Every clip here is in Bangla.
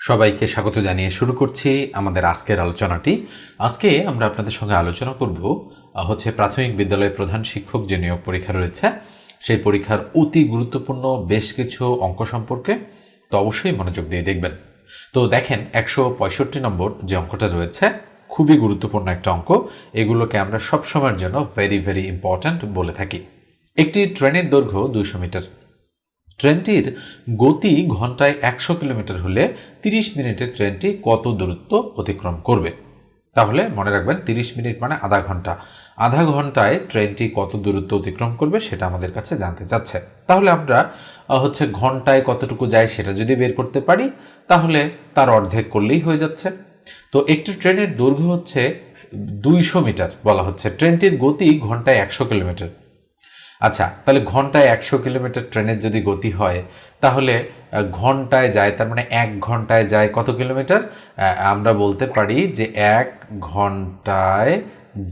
সবাইকে স্বাগত জানিয়ে শুরু করছি আমাদের আজকের আলোচনাটি। আজকে আমরা আপনাদের সঙ্গে আলোচনা করব প্রাথমিক বিদ্যালয়ের প্রধান শিক্ষক যে নিয়োগ পরীক্ষা রয়েছে সেই পরীক্ষার অতি গুরুত্বপূর্ণ বেশ কিছু অঙ্ক সম্পর্কে। তো অবশ্যই মনোযোগ দিয়ে দেখবেন। তো দেখেন 165 নম্বর যে অঙ্কটা রয়েছে খুবই গুরুত্বপূর্ণ একটা অঙ্ক। এগুলোকে আমরা সবসময়ের জন্য ভেরি ভেরি ইম্পর্ট্যান্ট বলে থাকি। একটি ট্রেনের দৈর্ঘ্য 200 মিটার। ট্রেনটির গতি ঘন্টায় 100 কিলোমিটার হলে 30 মিনিটে ট্রেনটি কত দূরত্ব অতিক্রম করবে? তাহলে মনে রাখবেন 30 মিনিট মানে আধা ঘন্টা। আধা ঘন্টায় ট্রেনটি কত দূরত্ব অতিক্রম করবে সেটা আমাদের কাছে জানতে চাচ্ছে। তাহলে আমরা ঘন্টায় কতটুকু যায় সেটা যদি বের করতে পারি তাহলে তার অর্ধেক করলেই হয়ে যাচ্ছে। তো একটি ট্রেনের দৈর্ঘ্য হচ্ছে 200 মিটার বলা হচ্ছে, ট্রেনটির গতি ঘন্টায় 100 কিলোমিটার। আচ্ছা, তাহলে ঘন্টায় 100 কিলোমিটার ট্রেনের যদি গতি হয় তাহলে ঘন্টায় যায়, তার মানে 1 ঘন্টায় যায় কত কিলোমিটার? আমরা বলতে পারি যে 1 ঘন্টায়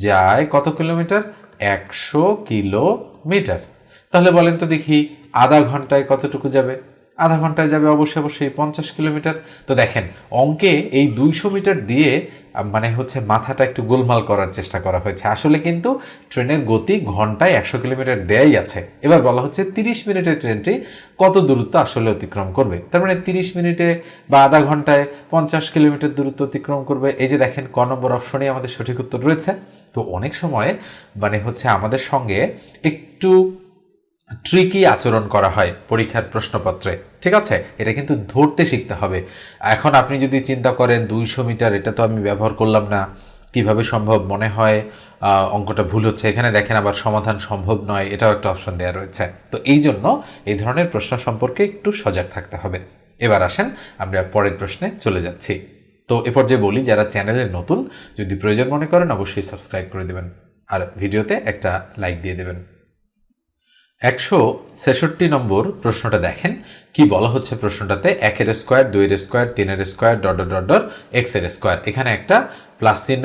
যায় কত কিলোমিটার? 100 কিলোমিটার। তাহলে বলেন তো দেখি আধা ঘন্টায় কতটুকু যাবে? আধা ঘন্টায় যাবে অবশ্যই 50 কিলোমিটার। তো দেখেন অঙ্কে এই 200 মিটার দিয়ে মাথাটা একটু গোলমাল করার চেষ্টা করা হয়েছে। আসলে কিন্তু ট্রেনের গতি ঘন্টায় 100 কিলোমিটার দেয়াই আছে। এবার বলা হচ্ছে 30 মিনিটের ট্রেনটি কত দূরত্ব আসলে অতিক্রম করবে। তার মানে 30 মিনিটে বা আধা ঘন্টায় 50 কিলোমিটার দূরত্ব অতিক্রম করবে। এই যে দেখেন ক নম্বর অপশনেই আমাদের সঠিক উত্তর রয়েছে। তো অনেক সময় আমাদের সঙ্গে একটু ট্রিকি আচরণ করা হয় পরীক্ষার প্রশ্নপত্রে, ঠিক আছে? এটা কিন্তু ধরতে শিখতে হবে। এখন আপনি যদি চিন্তা করেন 200 মিটার, এটা তো আমি ব্যবহার করলাম না, কিভাবে সম্ভব, মনে হয় অঙ্কটা ভুল হচ্ছে। এখানে দেখেন আবার সমাধান সম্ভব নয়, এটাও একটা অপশন দেওয়া রয়েছে। তো এই জন্য এই ধরনের প্রশ্ন সম্পর্কে একটু সজাগ থাকতে হবে। এবার আসেন আমরা পরের প্রশ্নে চলে যাচ্ছি। তো এ পর্যায়ে বলি, যারা চ্যানেলে নতুন, যদি প্রয়োজন মনে করেন অবশ্যই সাবস্ক্রাইব করে দেবেন আর ভিডিওতে একটা লাইক দিয়ে দেবেন। 166 নম্বর প্রশ্নটা দেখেন কি বলা হচ্ছে প্রশ্নটাতে। 1 এর স্কোয়ার, 2 এর স্কোয়ার, 3 এর square, dot dot dot dot x এর স্কোয়ার। এখানে একটা প্লাস চিহ্ন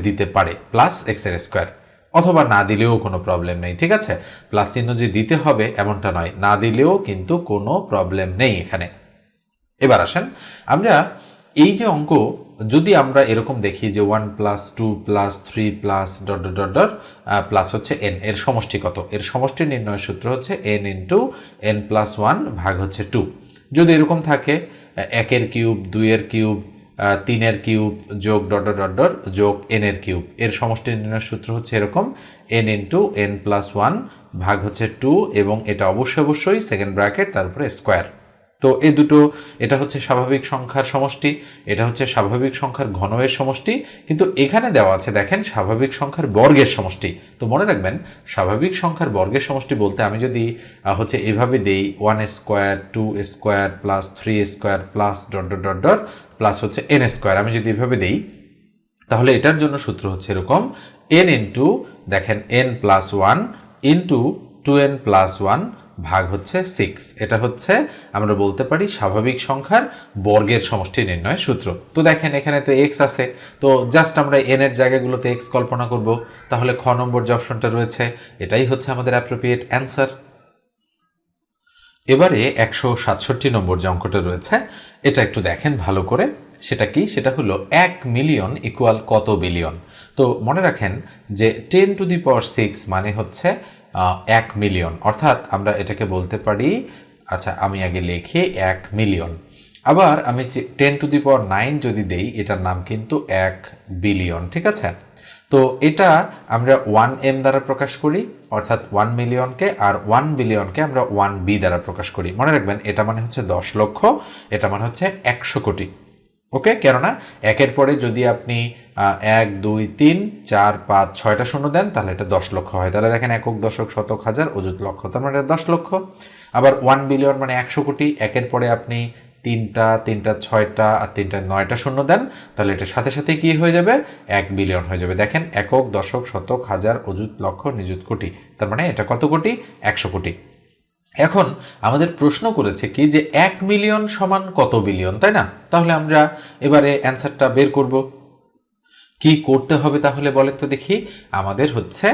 দিতে পারে, প্লাস এক্স এর স্কোয়ার, অথবা না দিলেও কোনো প্রবলেম নেই, ঠিক আছে? প্লাস চিহ্ন যে দিতে হবে এমনটা নয়, না দিলেও কিন্তু কোনো প্রবলেম নেই এখানে। এবার আসেন আমরা এই যে অঙ্ক, যদি আমরা এরকম দেখি যে 1 plus 2 plus 3 plus dot dot dot dot plus হচ্ছে এন, এর সমষ্টি কত? এর সমষ্টি নির্ণয়ের সূত্র হচ্ছে এন ইন্টু এন প্লাস 1 ভাগ হচ্ছে 2। যদি এরকম থাকে 1 এর কিউব, 2 এর কিউব, 3 এর কিউব যোগ ডট ডট ডট ডট যোগ এন এর কিউব, এর সমষ্টি নির্ণয়ের সূত্র হচ্ছে এরকম এন ইন্টু এন প্লাস 1 ভাগ হচ্ছে 2, এবং এটা অবশ্যই সেকেন্ড ব্র্যাকেট তারপরে স্কোয়ার। তো এই দুটো, এটা হচ্ছে স্বাভাবিক সংখ্যার সমষ্টি, এটা হচ্ছে স্বাভাবিক সংখ্যার ঘনয়ের সমষ্টি, কিন্তু এখানে দেওয়া আছে দেখেন স্বাভাবিক সংখ্যার বর্গের সমষ্টি। তো মনে রাখবেন স্বাভাবিক সংখ্যার বর্গের সমষ্টি বলতে আমি যদি এভাবে দেই 1 square, 2 square plus 3 square plus dot dot dot dot plus হচ্ছে এন স্কোয়ার, আমি যদি এভাবে দেই তাহলে এটার জন্য সূত্র হচ্ছে এরকম এন ইন্টু দেখেন N plus 1 into 2n plus 1 ভাগ হচ্ছে 6। এটা হচ্ছে আমরা বলতে পারি স্বাভাবিক সংখ্যার বর্গের সমষ্টি নির্ণয়ের সূত্র। তো দেখেন এখানে তো এক্স আছে, তো জাস্ট আমরা এন এর জায়গাগুলোতে এক্স কল্পনা করব। তাহলে খ নম্বর যে অপশনটা রয়েছে এটাই হচ্ছে আমাদের অ্যাপ্রোপ্রিয়েট অ্যান্সার। এবারে 167 নম্বর যে অঙ্কটা রয়েছে এটা একটু দেখেন ভালো করে। সেটা কি? সেটা হলো 1 মিলিয়ন ইকুয়াল কত বিলিয়ন? তো মনে রাখেন যে 10 টু দি পাওয়ার 6 মানে হচ্ছে 1 মিলিয়ন, অর্থাৎ আমরা এটাকে বলতে পারি, আচ্ছা আমি আগে লিখি 1 মিলিয়ন। আবার আমি 10 টু দি পাওয়ার 9 যদি দেই এটার নাম কিন্তু 1 বিলিয়ন, ঠিক আছে? তো এটা আমরা 1m দ্বারা প্রকাশ করি, অর্থাৎ 1 মিলিয়নকে, আর 1 বিলিয়নকে আমরা 1b দ্বারা প্রকাশ করি। মনে রাখবেন এটা মানে হচ্ছে 10 লক্ষ, এটা মানে হচ্ছে 100 কোটি। ওকে, কেননা একের পরে যদি আপনি 1 2 3 4 5 6টা শূন্য দেন তাহলে এটা 10 লক্ষ হয়। তাহলে দেখেন একক, দশক, শতক, হাজার, অযুত, লক্ষ, তার মানে 10 লক্ষ। আবার 1 বিলিয়ন মানে 100 কোটি, একের পরে আপনি 3টা 6টা আর 3টা 9টা শূন্য দেন তাহলে এটার সাথে সাথে কি হয়ে যাবে? 1 বিলিয়ন হয়ে যাবে। দেখেন একক, দশক, শতক, হাজার, অযুত, লক্ষ, নিযুত, কোটি, তার মানে এটা কত কোটি? 100 কোটি। এখন আমাদের প্রশ্ন করেছে কি যে 1 মিলিয়ন সমান কত বিলিয়ন, তাই না? তাহলে আমরা এবারে অ্যান্সারটা বের করব। কি করতে হবে তাহলে বলেন তো দেখি। আমাদের হচ্ছে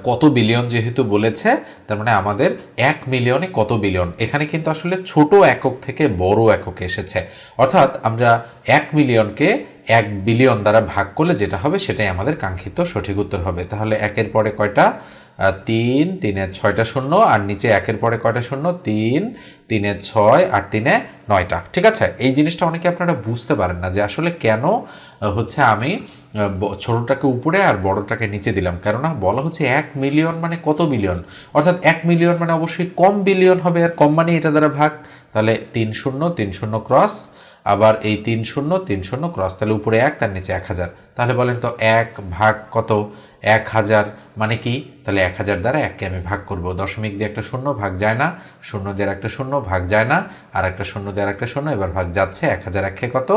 কত বিলিয়ন যেহেতু বলেছে, তার মানে আমাদের 1 মিলিয়নে কত বিলিয়ন, এখানে কিন্তু আসলে ছোট একক থেকে বড় এককে এসেছে, অর্থাৎ আমরা 1 মিলিয়নকে 1 বিলিয়ন দ্বারা ভাগ করলে যেটা হবে সেটাই আমাদের কাঙ্ক্ষিত সঠিক উত্তর হবে। তাহলে একের পরে কয়টা, 3, 3-এর 6টা শূন্য, আর নিচে একের পরে কয়টা শূন্য, 3, 3-এর 6 আর 3-এ 9টা। ঠিক আছে, এই জিনিসটা অনেকে আপনারা বুঝতে পারেন না যে আসলে কেন হচ্ছে আমি ছোটটাকে উপরে আর বড়টাকে নিচে দিলাম, কেননা বলা হচ্ছে 1 মিলিয়ন মানে কত বিলিয়ন, অর্থাৎ 1 মিলিয়ন মানে অবশ্যই কম বিলিয়ন হবে, আর কম মানে এটা দ্বারা ভাগ। তাহলে 3 শূন্য 3 শূন্য ক্রস, আবার এই 3 শূন্য 3 শূন্য ক্রস, তাহলে উপরে 1 তার নিচে 1000। তাহলে বলেন তো 1 ভাগ কত, 1000 মানে কি, তাহলে 1000 দ্বারা 1কে আমি ভাগ করব, দশমিক দিয়ে একটা শূন্য ভাগ যায় না, শূন্য দিয়ে একটা শূন্য ভাগ যায় না, আর একটা শূন্য দিয়ে একটা শূন্য, এবার ভাগ যাচ্ছে, 1000 1 কত,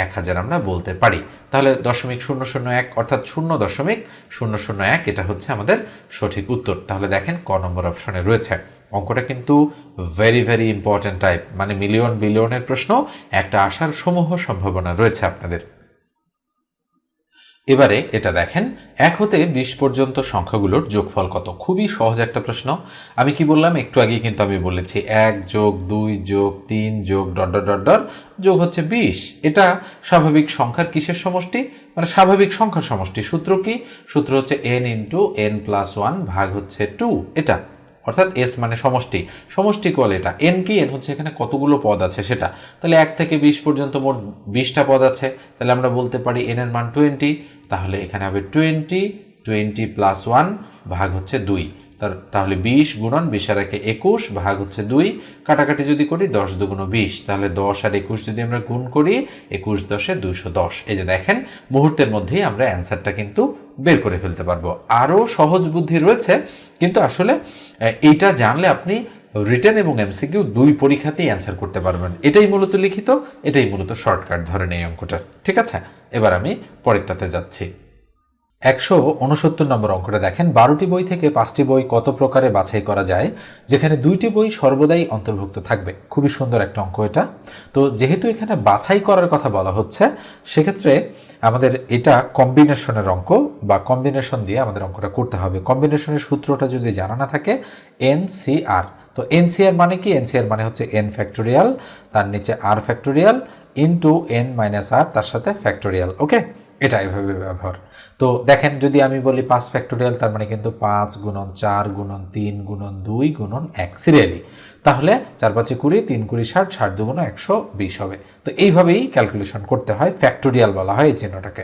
1000 আমরা বলতে পারি। তাহলে 0.001 অর্থাৎ 0.001 এটা হচ্ছে আমাদের সঠিক উত্তর। তাহলে দেখেন ক নম্বর অপশনে রয়েছে। অঙ্কটা কিন্তু ভেরি ভেরি ইম্পর্ট্যান্ট টাইপ, মানে মিলিয়ন বিলিয়নের প্রশ্ন একটা আসার সমূহ সম্ভাবনা রয়েছে আপনাদের। এবারে এটা দেখেন, 1 হতে 20 পর্যন্ত সংখ্যাগুলোর যোগফল কত। খুবই সহজ একটা প্রশ্ন। আমি কি বললাম একটু আগে, কিন্তু আমি বলেছি 1 যোগ 2 যোগ 3 যোগ ডট ডট ডট ডট যোগ হচ্ছে 20। এটা স্বাভাবিক সংখ্যার কিসের সমষ্টি, মানে স্বাভাবিক সংখ্যার সমষ্টি। সূত্র কি, সূত্র হচ্ছে n ইন্টু n প্লাস 1 ভাগ হচ্ছে 2, এটা অর্থাৎ এস মানে সমষ্টি, সমষ্টি কল এটা। এন কি, এন হচ্ছে এখানে কতগুলো পদ আছে সেটা। তাহলে 1 থেকে 20 পর্যন্ত মোট 20টা পদ আছে, তাহলে আমরা বলতে পারি এন এর মান 20। তাহলে এখানে হবে 20 প্লাস 1 ভাগ হচ্ছে 2, তাহলে 20 গুণন 20 আর 1 21 ভাগ হচ্ছে 2। কাটাকাটি যদি করি 10 দুগুণ 20, তাহলে 10 আর 21 যদি আমরা গুণ করি 21 10 210। এই যে দেখেন মুহূর্তের মধ্যেই আমরা অ্যান্সারটা কিন্তু বের করে ফেলতে পারবো। আরও সহজ বুদ্ধি রয়েছে, কিন্তু আসলে এইটা জানলে আপনি রিটেন এবং এমসিকিউ দুই পরীক্ষাতেই অ্যান্সার করতে পারবেন। এটাই মূলত লিখিত, এটাই মূলত শর্টকাট ধরেন এই অঙ্কটা। ঠিক আছে, এবার আমি পরেরটাতে যাচ্ছি। 169 নম্বর অঙ্কটা দেখেন, 12টি বই থেকে 5টি বই কত প্রকারে বাছাই করা যায় যেখানে 2টি বই সর্বদাই অন্তর্ভুক্ত থাকবে। খুবই সুন্দর একটা অঙ্ক এটা। তো যেহেতু এখানে বাছাই করার কথা বলা হচ্ছে, সেক্ষেত্রে আমাদের এটা কম্বিনেশনের অঙ্ক, বা কম্বিনেশন দিয়ে আমাদের অঙ্কটা করতে হবে। কম্বিনেশনের সূত্রটা যদি জানা না থাকে, NCR। তো NCR মানে কি, NCR মানে হচ্ছে n ফ্যাক্টোরিয়াল, তার নিচে r factorial into n minus r, তার সাথে ফ্যাক্টোরিয়াল। ওকে, এটা এভাবে ব্যবহার। তো দেখেন যদি আমি বলি 5 ফ্যাক্টোরিয়াল, তার মানে কিন্তু 5 গুণন 4 গুণন 3 গুণন 2 গুণন 1 সিরিয়ালি, তাহলে 4 5 20, 3 20 60, 60 2 120 হবে। তো এইভাবেই ক্যালকুলেশন করতে হয়, ফ্যাক্টোরিয়াল বলা হয় এই চিহ্নটাকে।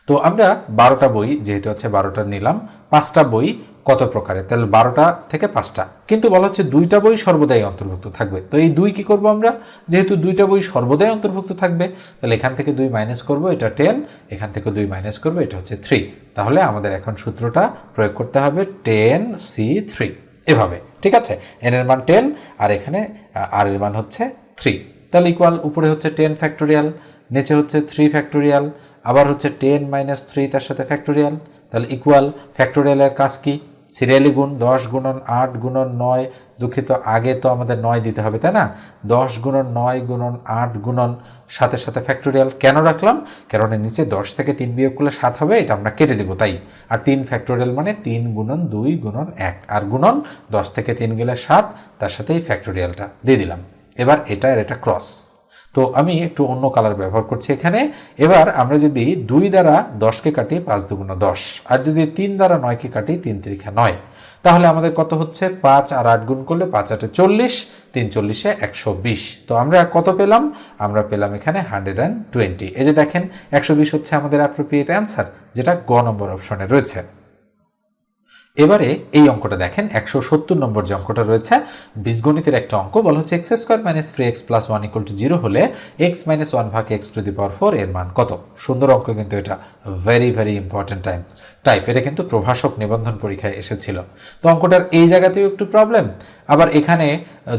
তো আমরা 12টা বই যেহেতু আছে 12টা নিলাম, 5টা বই কত প্রকারে, তাহলে 12টা থেকে 5টা, কিন্তু বলা হচ্ছে 2টা বই সর্বদাই অন্তর্ভুক্ত থাকবে। তো এই 2 কি করব আমরা, যেহেতু 2টা বই সর্বদাই অন্তর্ভুক্ত থাকবে, তাহলে এখান থেকে 2 মাইনাস করব, এটা 10, এখান থেকে 2 মাইনাস করব, এটা হচ্ছে 3। তাহলে আমাদের এখন সূত্রটা প্রয়োগ করতে হবে 10C3 এভাবে। ঠিক আছে, n এর মান 10 আর এখানে r এর মান হচ্ছে 3, তাহলে ইকুয়াল উপরে হচ্ছে 10 ফ্যাক্টোরিয়াল, নিচে হচ্ছে 3 ফ্যাক্টোরিয়াল, আবার হচ্ছে 10 মাইনাস 3 তার সাথে ফ্যাক্টোরিয়াল, তাহলে ইকুয়াল ফ্যাক্টোরিয়ালের কাজ কি, সিরিয়ালি গুণ 10 গুণন 8 গুণন 9, দুঃখিত আগে তো আমাদের 9 দিতে হবে তাই না, 10 গুণন 9 গুণন 8 গুণন সাথে সাথে ফ্যাক্টোরিয়াল কেন রাখলাম, কারণ এর নিচে 10 থেকে 3 বিয়োগ করলে 7 হবে, এটা আমরা কেটে দেবো তাই। আর 3 ফ্যাক্টোরিয়াল মানে 3 গুণন 2 গুণন 1, আর গুণন 10 থেকে 3 গেলে 7, তার সাথে এই ফ্যাক্টোরিয়ালটা দিয়ে দিলাম। এবার এটা আর এটা ক্রস, তো আমি একটু অন্য কালার ব্যবহার করছি এখানে। এবার আমরা যদি 2 দ্বারা 10কে কাটি 5 দুগুণ 10, আর যদি 3 দ্বারা 9কে কাটি 3 3 9, তাহলে আমাদের কত হচ্ছে 5 আর 8 গুণ করলে 5 8 40, 3 40 120। তো আমরা কত পেলাম, আমরা পেলাম এখানে 120। এই যে দেখেন 120 হচ্ছে আমাদের অ্যাপ্রোপ্রিয়েট অ্যান্সার, যেটা গ নম্বর অপশনে রয়েছে। এবারে এই অঙ্কটা দেখেন 170 নম্বর যে অঙ্কটা রয়েছে, বীজগণিতের একটা অঙ্ক, বলা হচ্ছে x² - 3x + 1 = 0 হলে x - 1 ভাগ x⁴ এর মান কত। সুন্দর অঙ্ক কিন্তু এটা, ভেরি ভেরি ইম্পর্টেন্ট টাইপ। এটা কিন্তু প্রভাষক নিবন্ধন পরীক্ষায় এসেছিল। তো অঙ্কটার এই জায়গাতেও একটু প্রবলেম। আবার এখানে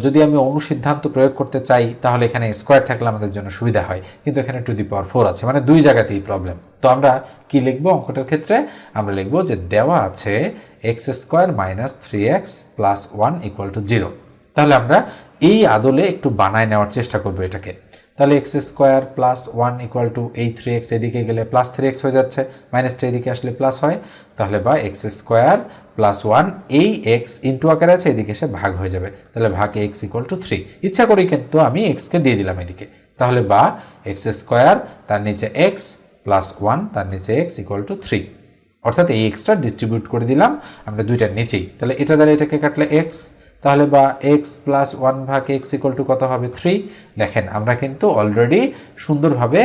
যদি আমি অনুসিদ্ধান্ত প্রয়োগ করতে চাই, তাহলে এখানে স্কোয়ার থাকলে আমাদের জন্য সুবিধা হয়, কিন্তু এখানে 2⁴ আছে, মানে দুই জায়গাতেই প্রবলেম। তো আমরা কি লিখবো অঙ্কটার ক্ষেত্রে, আমরা লিখবো যে দেওয়া আছে x² - 3x + 1 = 0। তাহলে আমরা এই আদলে একটু বানায় নেওয়ার চেষ্টা করবো এটাকে। তাহলে x square plus 1 equal to এই 3x এদিকে গেলে প্লাস 3x হয়ে যাচ্ছে, মাইনাসটা এদিকে আসলে প্লাস হয়, তাহলে বা এক্স স্কোয়ার প্লাস 1 এই এক্স ইন্টু আকারে আছে, এদিকে এসে ভাগ হয়ে যাবে, তাহলে ভাগ এক্স ইকুয়াল টু 3। ইচ্ছা করি কিন্তু আমি এক্সকে দিয়ে দিলাম এদিকে, তাহলে বা এক্স স্কোয়ার তার নিচে এক্স প্লাস 1 তার নিচে এক্স ইকুয়াল টু 3, অর্থাৎ এই এক্সটা ডিস্ট্রিবিউট করে দিলাম আমরা দুইটার নিচেই, তাহলে এটা দ্বারা এটাকে কাটলে এক্স, তাহলে বা এক্স প্লাস 1 ভাগ এক্স ইকুয়াল টু কত হবে 3। দেখেন আমরা কিন্তু অলরেডি সুন্দরভাবে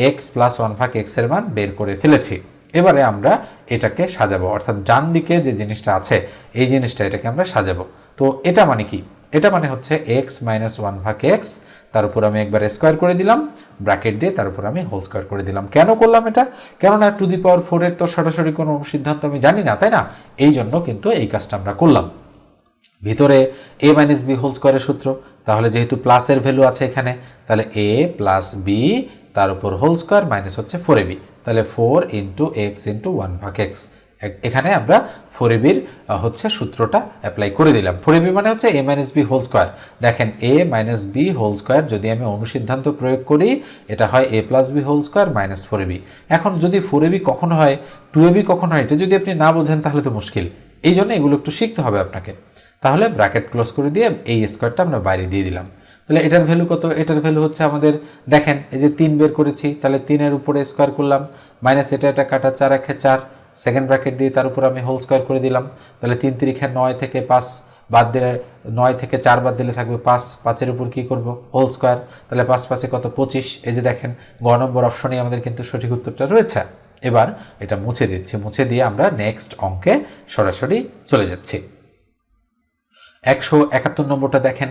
এক্স প্লাস 1 ভাগ এক্স এর মান বের করে ফেলেছি। এবারে আমরা এটাকে সাজাবো, অর্থাৎ ডান দিকে যে জিনিসটা আছে এই জিনিসটা এটাকে আমরা সাজাবো। তো এটা মানে কি, এটা মানে হচ্ছে এক্স মাইনাস 1 ভাগ এক্স, তার উপর আমি একবার স্কোয়ার করে দিলাম ব্র্যাকেট দিয়ে, তার উপর আমি হোল স্কোয়ার করে দিলাম। কেন করলাম এটা? কেননা টু দি পাওয়ার 4 এর তো সরাসরি কোনো অনুসিদ্ধান্ত আমি জানি না, তাই না? এই জন্য কিন্তু এই কাজটা আমরা করলাম। ভিতরে এ মাইনাস বি হোল স্কোয়ারের সূত্র, তাহলে যেহেতু প্লাসের ভ্যালু আছে এখানে, তাহলে এ প্লাস বি তার উপর হোল স্কোয়ার মাইনাস হচ্ছে 4ab, তাহলে 4 ইন্টু এক্স ইন্টু 1 ভাগ এক্স। এখানে আমরা 4ab হচ্ছে সূত্রটা অ্যাপ্লাই করে দিলাম। 4ab মানে হচ্ছে A minus B whole square. দেখেন A minus B whole square যদি আমি অনুসিদ্ধান্ত প্রয়োগ করি এটা হয় A plus B whole square minus 4ab। এখন যদি 4ab কখন হয় 2ab কখন হয় এটা যদি আপনি না বোঝেন তাহলে তো মুশকিল, এই জন্য এগুলো একটু শিখতে হবে আপনাকে। তাহলে ব্র্যাকেট ক্লোজ করে দিয়ে এই স্কোয়ারটা আমরা বাইরে দিয়ে দিলাম। তাহলে এটার ভ্যালু কত? এটার ভ্যালু হচ্ছে আমাদের দেখেন এই যে 3 বের করেছি, তাহলে 3-এর উপরে স্কোয়ার করলাম মাইনাস এটা কাটা 4 একে 4, সেকেন্ড ব্র্যাকেট দিয়ে তার উপর আমি হোল স্কোয়ার করে দিলাম। তাহলে 3 3 9 থেকে 5 বাদ দিলে 9 থেকে 4 বাদ দিলে থাকবে 5, 5-এর উপর কি করব হোল স্কোয়ার, তাহলে 5 5-এ কত 25। এই যে দেখেন গ নম্বর অপশনেই আমাদের কিন্তু সঠিক উত্তরটা রয়েছে। এবার এটা মুছে দিচ্ছি, মুছে দিয়ে আমরা নেক্সট অঙ্কে সরাসরি চলে যাচ্ছি। 171 নম্বরটা দেখেন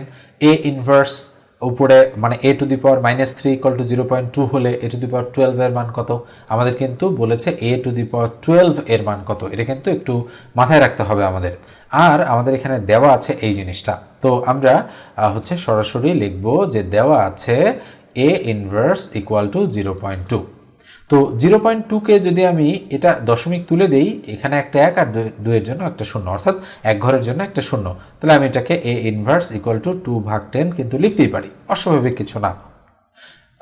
এ ইনভার্স উপরে মানে A to the power -3 equal to 0.2 হলে এ টু দি পাওয়ার 12 এর মান কত? আমাদের কিন্তু বলেছে এ টু দি পাওয়ার 12 এর মান কত, এটা কিন্তু একটু মাথায় রাখতে হবে আমাদের। আর আমাদের এখানে দেওয়া আছে এই জিনিসটা, তো আমরা হচ্ছে সরাসরি লিখব যে দেওয়া আছে এ ইনভার্স ইকুয়াল টু 0.2। তো 0.2কে যদি আমি এটা দশমিক তুলে দেই, এখানে একটা 1 আর 2 এর জন্য একটা 0, অর্থাৎ এক ঘরের জন্য একটা 0, তাহলে আমি এটাকে এ ইনভার্স ইকুয়াল টু 2 ভাগ 10 কিন্তু লিখতেই পারি, অস্বাভাবিক কিছু না।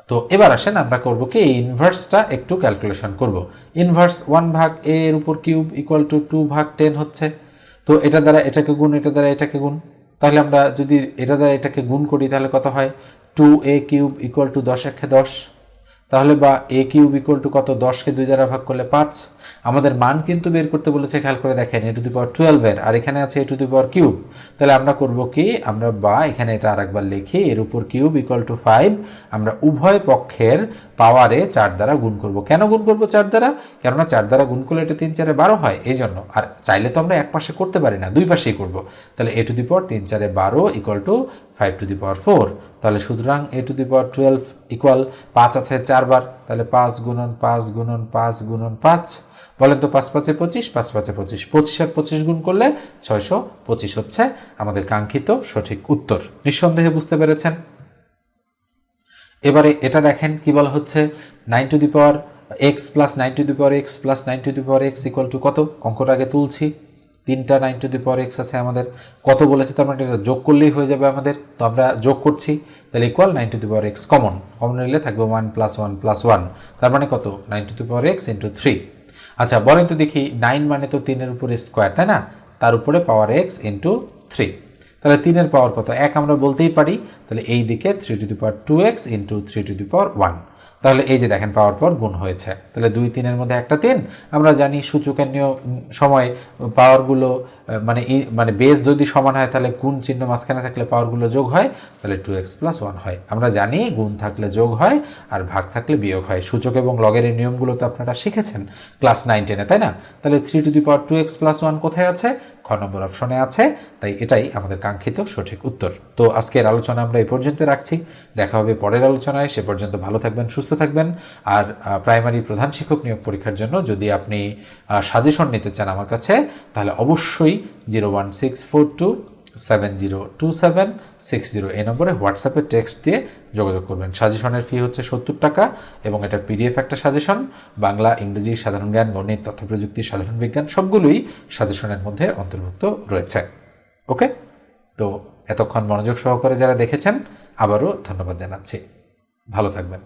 তো এবার আসেন আমরা করব কি এই ইনভার্সটা একটু ক্যালকুলেশন করব। ইনভার্স 1 ভাগ এ এর উপর কিউব ইকুয়াল টু 2 ভাগ 10 হচ্ছে, তো এটা দ্বারা এটাকে গুণ, এটা দ্বারা এটাকে গুণ, তাহলে আমরা যদি এটা দ্বারা এটাকে গুণ করি তাহলে কত হয় 2a কিউব ইকুয়াল টু 10 একে 10, তাহলে বা এ কিউব ইকুয়াল টু কত 10কে 2 দ্বারা ভাগ করলে 5। আমাদের মান কিন্তু বের করতে বলেছে, খেয়াল করে দেখেন এ টু দি পাওয়ার 12 এর, আর এখানে আছে এ টু দি পাওয়ার কিউব। তাহলে আমরা করব কি আমরা বা এখানে এটা আরেকবার লিখি এর উপর কিউব ইকুয়াল টু 5, আমরা উভয় পক্ষের পাওয়ারে 4 দ্বারা গুণ করব। কেন গুণ করব 4 দ্বারা? কেননা 4 দ্বারা গুণ করলে এটা 3 4 12 হয়, এই জন্য। আর চাইলে তো আমরা এক পাশে করতে পারি না, দুই পাশেই করব। তাহলে A to the power 3 4 12 equal to 5 to the power 4, তাহলে সুতরাং এ টু দি পাওয়ার 12 ইকুয়াল 5 আছে 4 বার, তাহলে 5 গুণন 5 গুণন 5 গুণন 5, বলেন তো 5 5 25, 5 5 25, 25 আর 25 গুণ করলে 625 হচ্ছে আমাদের কাঙ্ক্ষিত সঠিক উত্তর। নিঃসন্দেহে বুঝতে পেরেছেন। এবারে এটা দেখেন কি বলা হচ্ছে 9 two the power x plus 9 two the power x plus 9 two the power x equal to কত? অঙ্কটা আগে তুলছি, 3টা 9 টু দি পাওয়ার এক্স আছে আমাদের, কত বলেছে তার মানে এটা যোগ করলেই হয়ে যাবে আমাদের, তো আমরা যোগ করছি, তাহলে equal 9 two the power x common নিলে থাকবে 1 প্লাস 1 প্লাস 1, তার মানে কত 9 two the power x into 3। আচ্ছা বলেন তো দেখি 9 মানে তো 3 এর উপরে স্কোয়ার, তাই না? তার উপরে পাওয়ার এক্স ইন্টু 3, তাহলে 3 এর পাওয়ার কত? 1 আমরা বলতেই পারি, তাহলে এই দিকে 3 to the power 2x into 3 to the power 1, তাহলে এই যে দেখেন পাওয়ার পর গুণ হয়েছে, তাহলে 2 3 এর মধ্যে একটা 3। আমরা জানি সূচকের নিয়ম সময় পাওয়ারগুলো মানে বেস যদি সমান হয় তাহলে গুণ চিহ্ন মাঝখানে থাকলে পাওয়ারগুলো যোগ হয়, তাহলে 2x প্লাস 1 হয়। আমরা জানি গুণ থাকলে যোগ হয় আর ভাগ থাকলে বিয়োগ হয়, সূচক এবং লগের এই নিয়মগুলো তো আপনারা শিখেছেন ক্লাস 9 10-এ, তাই না? তাহলে 3 to the power 2x plus 1 কোথায় আছে? খ নম্বর অপশনে আছে, তাই এটাই আমাদের কাঙ্ক্ষিত সঠিক উত্তর। তো আজকের আলোচনা আমরা এই পর্যন্ত রাখছি, দেখা হবে পরের আলোচনায়, সে পর্যন্ত ভালো থাকবেন, সুস্থ থাকবেন। আর প্রাইমারি প্রধান শিক্ষক নিয়োগ পরীক্ষার জন্য যদি আপনি সাজেশন নিতে চান আমার কাছে, তাহলে অবশ্যই 01642702760 এই নম্বরে হোয়াটসঅ্যাপে টেক্সট দিয়ে যোগাযোগ করবেন। সাজেশনের ফি হচ্ছে 70 টাকা এবং এটা পিডিএফ একটা সাজেশন, বাংলা, ইংরেজি, সাধারণ জ্ঞান, গণিত, তথ্য প্রযুক্তি, সাধারণ বিজ্ঞান সবগুলোই সাজেশনের মধ্যে অন্তর্ভুক্ত রয়েছে। ওকে, তো এতক্ষণ মনোযোগ সহকারে যারা দেখেছেন আবারও ধন্যবাদ জানাচ্ছি। ভালো থাকবেন।